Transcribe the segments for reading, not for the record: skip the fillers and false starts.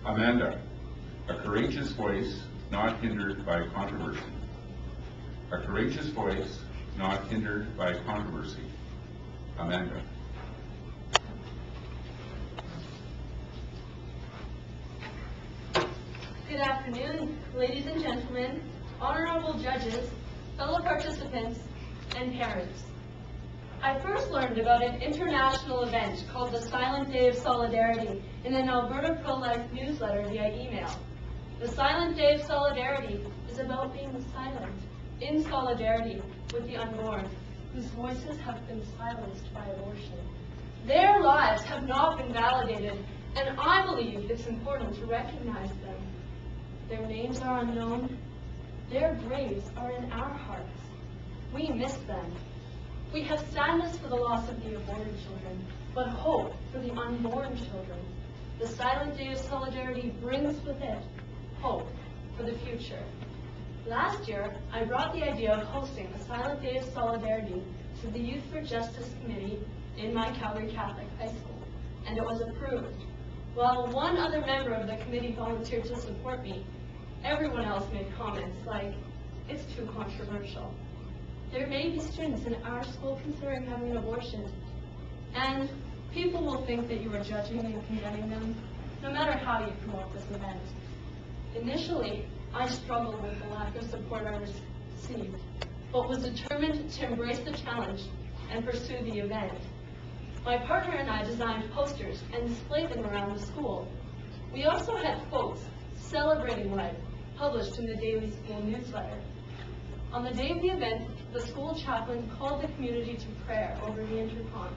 Amanda, a courageous voice not hindered by controversy. A courageous voice not hindered by controversy. Amanda. Good afternoon, ladies and gentlemen, honorable judges, fellow participants, and parents. I first learned about an international event called the Silent Day of Solidarity in an Alberta pro-life newsletter via email. The Silent Day of Solidarity is about being silent, in solidarity with the unborn, whose voices have been silenced by abortion. Their lives have not been validated, and I believe it's important to recognize them. Their names are unknown. Their graves are in our hearts. We miss them. We have sadness for the loss of the aborted children, but hope for the unborn children. The Silent Day of Solidarity brings with it hope for the future. Last year, I brought the idea of hosting a Silent Day of Solidarity to the Youth for Justice Committee in my Calgary Catholic High School, and it was approved. While one other member of the committee volunteered to support me, everyone else made comments like, "It's too controversial. There may be students in our school considering having an abortion, and people will think that you are judging and condemning them, no matter how you promote this event." Initially, I struggled with the lack of support I received, but was determined to embrace the challenge and pursue the event. My partner and I designed posters and displayed them around the school. We also had quotes celebrating life published in the daily school newsletter. On the day of the event, the school chaplain called the community to prayer over the intercom,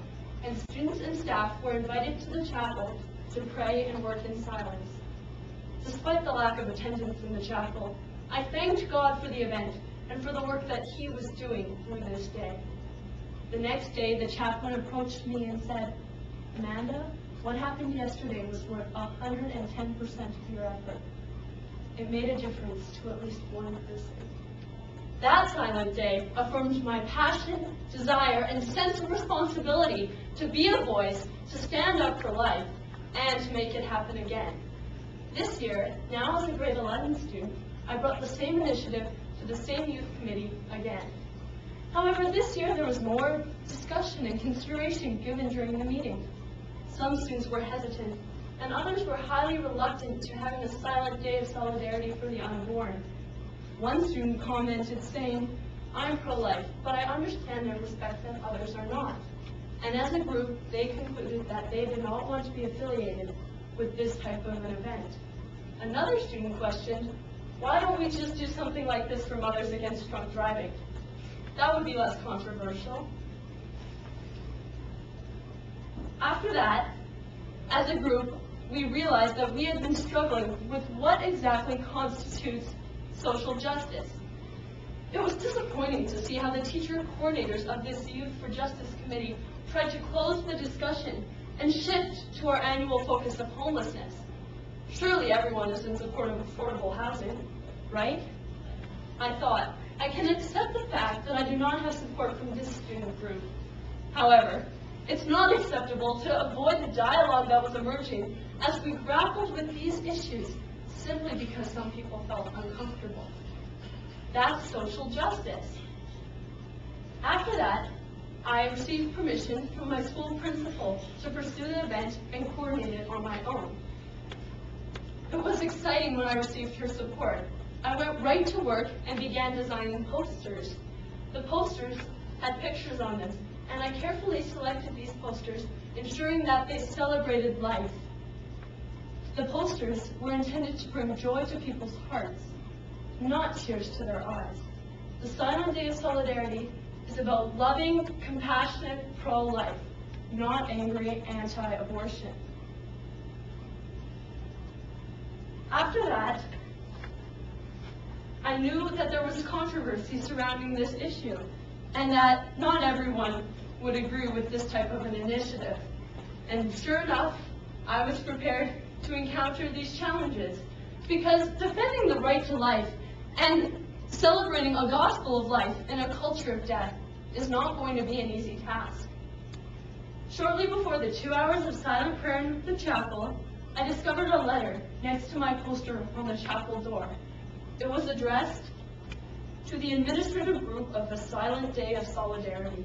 and students and staff were invited to the chapel to pray and work in silence. Despite the lack of attendance in the chapel, I thanked God for the event and for the work that He was doing through this day. The next day, the chaplain approached me and said, "Amanda, what happened yesterday was worth 110% of your effort. It made a difference to at least one person." That silent day affirmed my passion, desire, and sense of responsibility to be a voice, to stand up for life, and to make it happen again. This year, now as a grade 11 student, I brought the same initiative to the same youth committee again. However, this year there was more discussion and consideration given during the meeting. Some students were hesitant, and others were highly reluctant to having a silent day of solidarity for the unborn. One student commented saying, "I'm pro-life, but I understand and respect that others are not." And as a group, they concluded that they did not want to be affiliated with this type of an event. Another student questioned, "Why don't we just do something like this for Mothers Against Drunk Driving? That would be less controversial." After that, as a group, we realized that we had been struggling with what exactly constitutes social justice. It was disappointing to see how the teacher coordinators of this Youth for Justice Committee tried to close the discussion and shift to our annual focus of homelessness. Surely everyone is in support of affordable housing, right? I thought, I can accept the fact that I do not have support from this student group. However, it's not acceptable to avoid the dialogue that was emerging as we grappled with these issues simply because some people felt uncomfortable. That's social justice. After that, I received permission from my school principal to pursue the event and coordinate it on my own. It was exciting when I received her support. I went right to work and began designing posters. The posters had pictures on them, and I carefully selected these posters, ensuring that they celebrated life. The posters were intended to bring joy to people's hearts, not tears to their eyes. The Silent Day of Solidarity is about loving, compassionate pro-life, not angry anti-abortion. After that, I knew that there was controversy surrounding this issue, and that not everyone would agree with this type of an initiative. And sure enough, I was prepared to encounter these challenges, because defending the right to life and celebrating a gospel of life in a culture of death is not going to be an easy task. Shortly before the 2 hours of silent prayer in the chapel, I discovered a letter next to my poster on the chapel door. It was addressed to the administrative group of the Silent Day of Solidarity.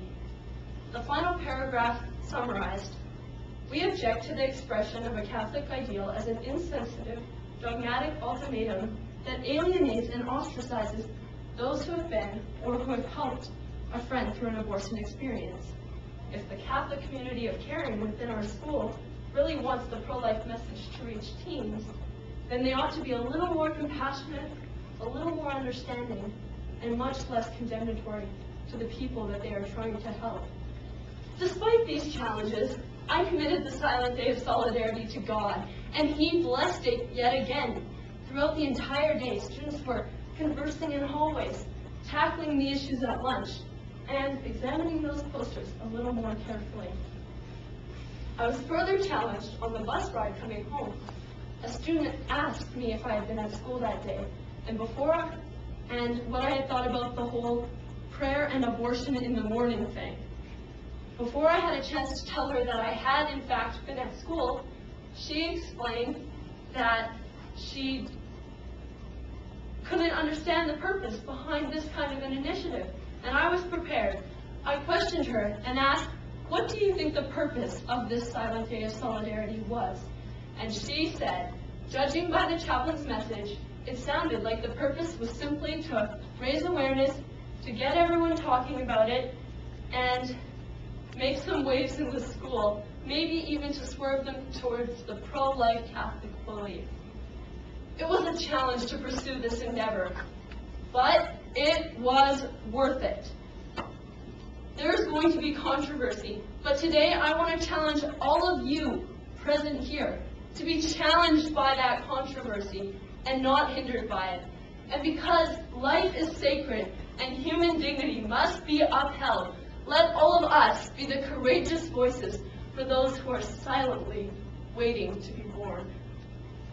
The final paragraph summarized, "We object to the expression of a Catholic ideal as an insensitive, dogmatic ultimatum that alienates and ostracizes those who have been or who have helped a friend through an abortion experience. If the Catholic community of caring within our school really wants the pro-life message to reach teens, then they ought to be a little more compassionate, a little more understanding, and much less condemnatory to the people that they are trying to help." Despite these challenges, I committed the Silent Day of Solidarity to God, and He blessed it yet again. Throughout the entire day, students were conversing in hallways, tackling the issues at lunch, and examining those posters a little more carefully. I was further challenged on the bus ride coming home. A student asked me if I had been at school that day, and what I had thought about the whole prayer and abortion in the morning thing. Before I had a chance to tell her that I had in fact been at school, she explained that she couldn't understand the purpose behind this kind of an initiative, and I was prepared. I questioned her and asked, "What do you think the purpose of this Silent Day of Solidarity was?" And she said, "Judging by the chaplain's message, it sounded like the purpose was simply to raise awareness, to get everyone talking about it, and make some waves in the school, maybe even to swerve them towards the pro-life Catholic belief." It was a challenge to pursue this endeavor, but it was worth it. There's going to be controversy, but today I want to challenge all of you present here to be challenged by that controversy and not hindered by it. And because life is sacred and human dignity must be upheld, let all of us be the courageous voices for those who are silently waiting to be born.